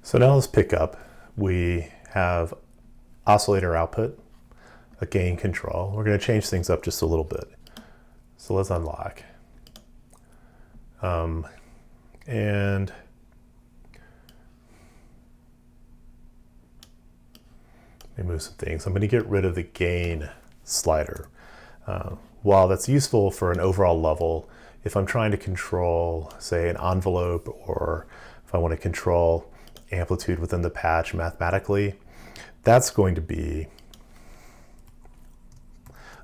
So now let's pick up. We have oscillator output, a gain control. We're going to change things up just a little bit. So let's unlock. And let me move some things. I'm going to get rid of the gain slider. While that's useful for an overall level, if I'm trying to control, say, an envelope, or if I want to control amplitude within the patch mathematically, that's going to be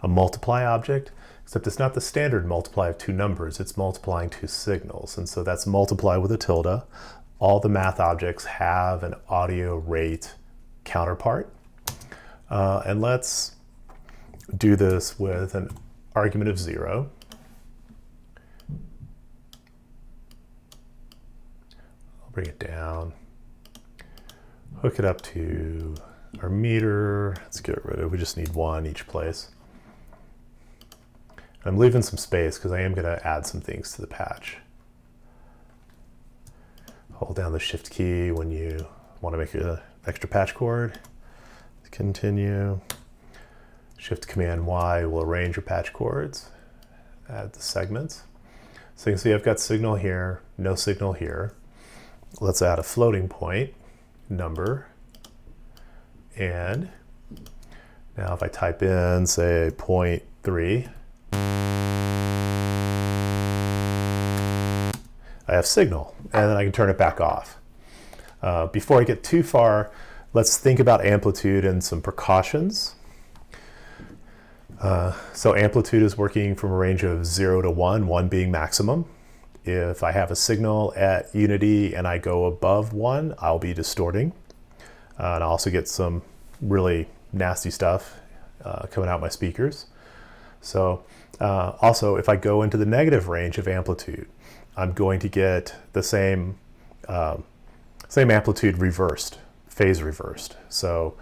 a multiply object, except it's not the standard multiply of two numbers, it's multiplying two signals. And so that's multiply with a tilde. All the math objects have an audio rate counterpart. And let's do this with an argument of 0. I'll bring it down, hook it up to our meter. Let's get rid of, we just need 1 each place. I'm leaving some space because I am going to add some things to the patch. Hold down the shift key when you want to make an extra patch cord. Continue. Shift Command Y will arrange your patch cords. Add the segments. So you can see I've got signal here, no signal here. Let's add a floating point number. And now if I type in, say, 0.3, I have signal, and then I can turn it back off. Before I get too far, let's think about amplitude and some precautions. So amplitude is working from a range of 0 to 1, 1 being maximum. If I have a signal at unity and I go above 1, I'll be distorting. And I'll also get some really nasty stuff coming out my speakers. So also, if I go into the negative range of amplitude, I'm going to get the same amplitude reversed, phase reversed. So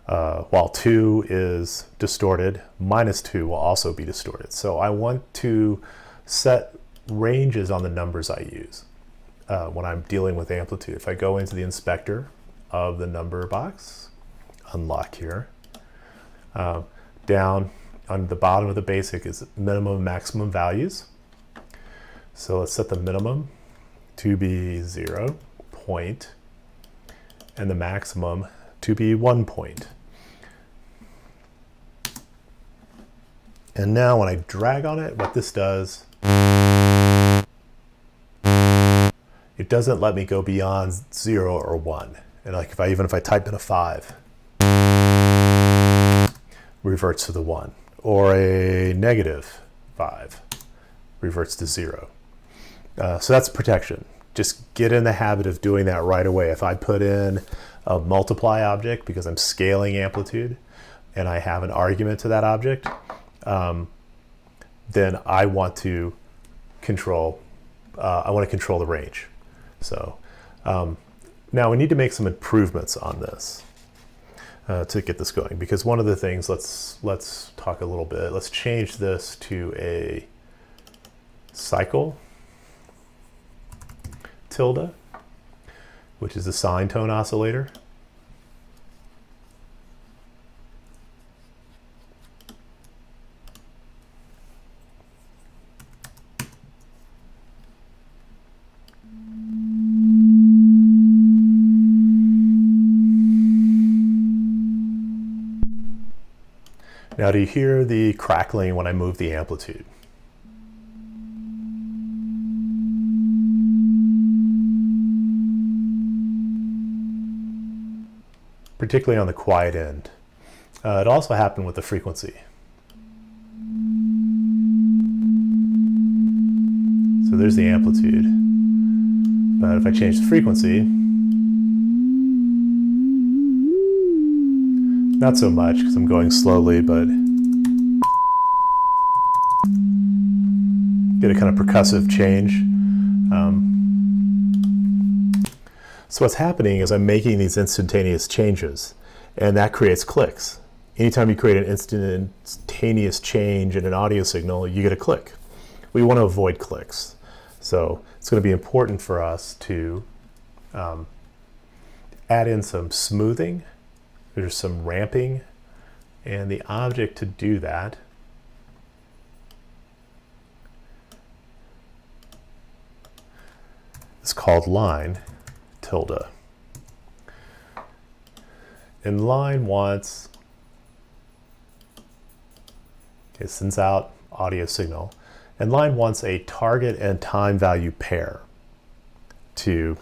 while 2 is distorted, -2 will also be distorted. So I want to set ranges on the numbers I use when I'm dealing with amplitude. If I go into the inspector of the number box, unlock here, down on the bottom of the basic is minimum and maximum values. So let's set the minimum to be 0 point and the maximum to be 1 point. And now when I drag on it, what this does, it doesn't let me go beyond 0 or 1. And like even if I type in a 5, reverts to the 1, or a -5 reverts to 0. So that's protection. Just get in the habit of doing that right away. If I put in a multiply object because I'm scaling amplitude and I have an argument to that object, then I want to control the range. So now we need to make some improvements on this to get this going, because one of the things, let's talk a little bit. Let's change this to a cycle tilde, which is a sine tone oscillator. Now, do you hear the crackling when I move the amplitude? Particularly on the quiet end. It also happened with the frequency. So there's the amplitude. But if I change the frequency, not so much because I'm going slowly, but get a kind of percussive change. So what's happening is I'm making these instantaneous changes, and that creates clicks. Anytime you create an instantaneous change in an audio signal, you get a click. We want to avoid clicks. So it's going to be important for us to add in some smoothing, there's some ramping, and the object to do that is called line tilde. And line wants, it sends out audio signal, and line wants a target and time value pair to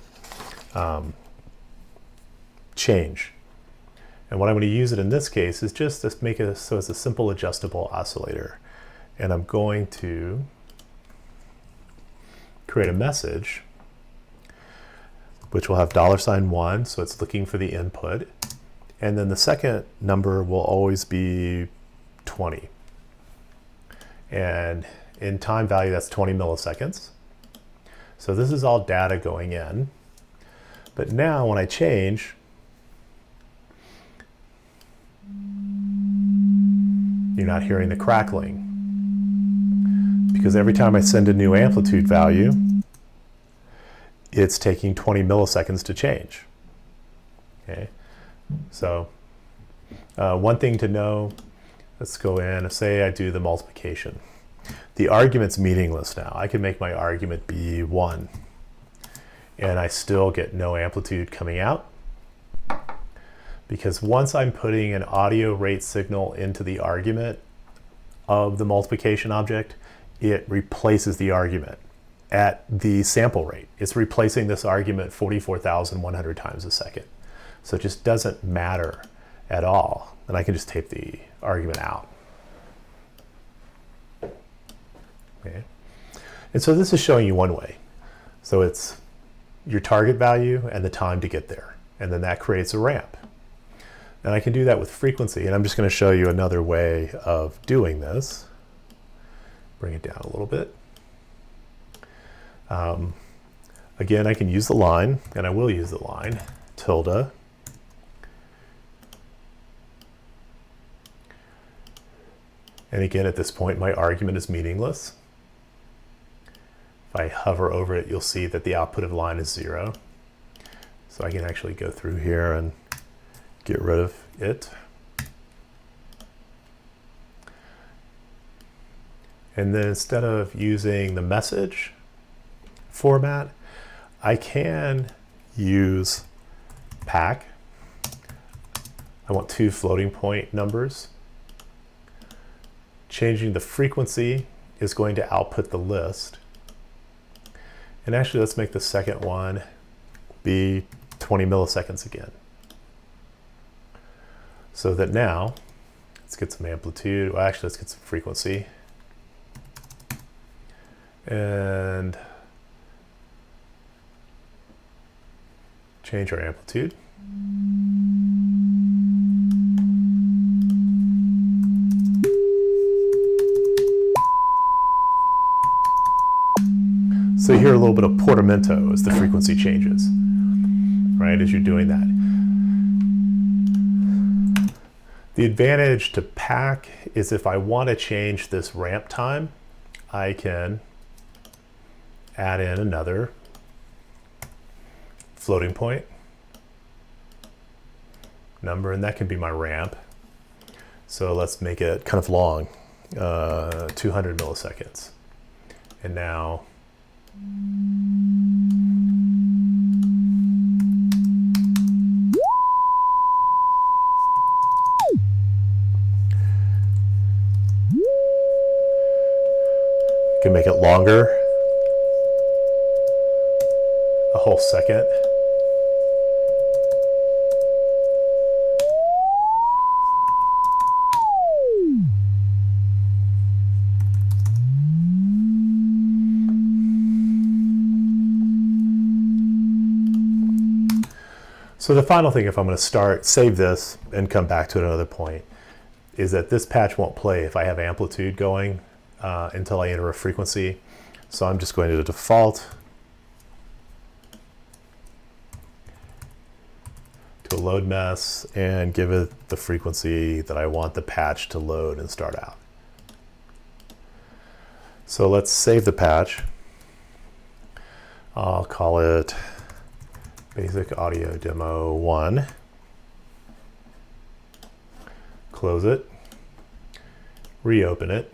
change. And what I'm going to use it in this case is just to make it so it's a simple adjustable oscillator. And I'm going to create a message which will have $1, so it's looking for the input. And then the second number will always be 20. And in time value, that's 20 milliseconds. So this is all data going in. But now when I change, you're not hearing the crackling. Because every time I send a new amplitude value, it's taking 20 milliseconds to change. Okay, so one thing to know, let's go in and say I do the multiplication. The argument's meaningless now. I can make my argument be 1, and I still get no amplitude coming out, because once I'm putting an audio rate signal into the argument of the multiplication object, it replaces the argument at the sample rate. It's replacing this argument 44,100 times a second. So it just doesn't matter at all. And I can just tape the argument out. Okay. And so this is showing you one way. So it's your target value and the time to get there. And then that creates a ramp. And I can do that with frequency. And I'm just going to show you another way of doing this. Bring it down a little bit. Again, I can use the line, and I will use the line, tilde. And again, at this point, my argument is meaningless. If I hover over it, you'll see that the output of the line is 0. So I can actually go through here and get rid of it. And then instead of using the message format, I can use pack. I want 2 floating point numbers. Changing the frequency is going to output the list. And actually, let's make the second one be 20 milliseconds again. So that now, let's get some amplitude. Well, actually, let's get some frequency. And change our amplitude. So you hear a little bit of portamento as the frequency changes, right, as you're doing that. The advantage to pack is if I want to change this ramp time, I can add in another floating point number, and that can be my ramp. So let's make it kind of long, 200 milliseconds. And now can make it longer, a whole second. So the final thing, if I'm going to save this and come back to it at another point, is that this patch won't play if I have amplitude going until I enter a frequency. So I'm just going to default to a load mess and give it the frequency that I want the patch to load and start out. So let's save the patch. I'll call it Basic Audio Demo 1. Close it, reopen it,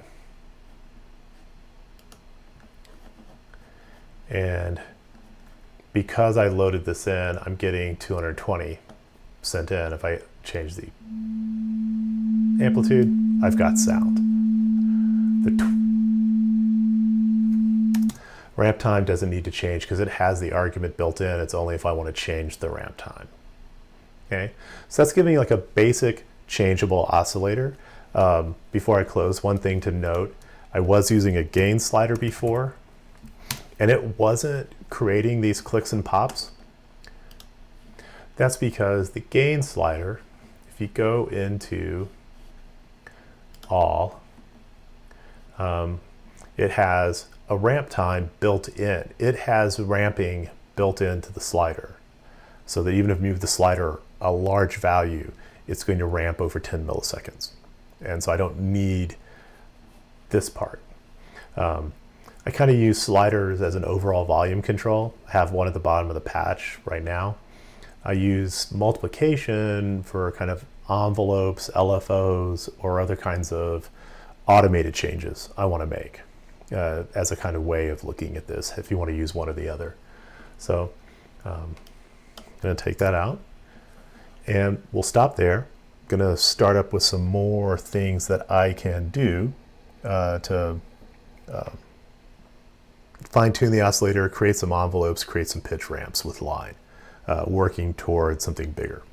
and because I loaded this in, I'm getting 220 sent in. If I change the amplitude, I've got sound. The ramp time doesn't need to change because it has the argument built in. It's only if I want to change the ramp time. Okay, so that's giving you like a basic changeable oscillator. Before I close, one thing to note, I was using a gain slider before, and it wasn't creating these clicks and pops. That's because the gain slider, if you go into all, it has a ramp time built in. It has ramping built into the slider, so that even if you move the slider a large value, it's going to ramp over 10 milliseconds. And so I don't need this part. I kind of use sliders as an overall volume control. I have one at the bottom of the patch right now. I use multiplication for kind of envelopes, LFOs, or other kinds of automated changes I want to make as a kind of way of looking at this if you want to use one or the other. So I'm going to take that out. And we'll stop there. I'm going to start up with some more things that I can do to fine-tune the oscillator, create some envelopes, create some pitch ramps with line, working towards something bigger.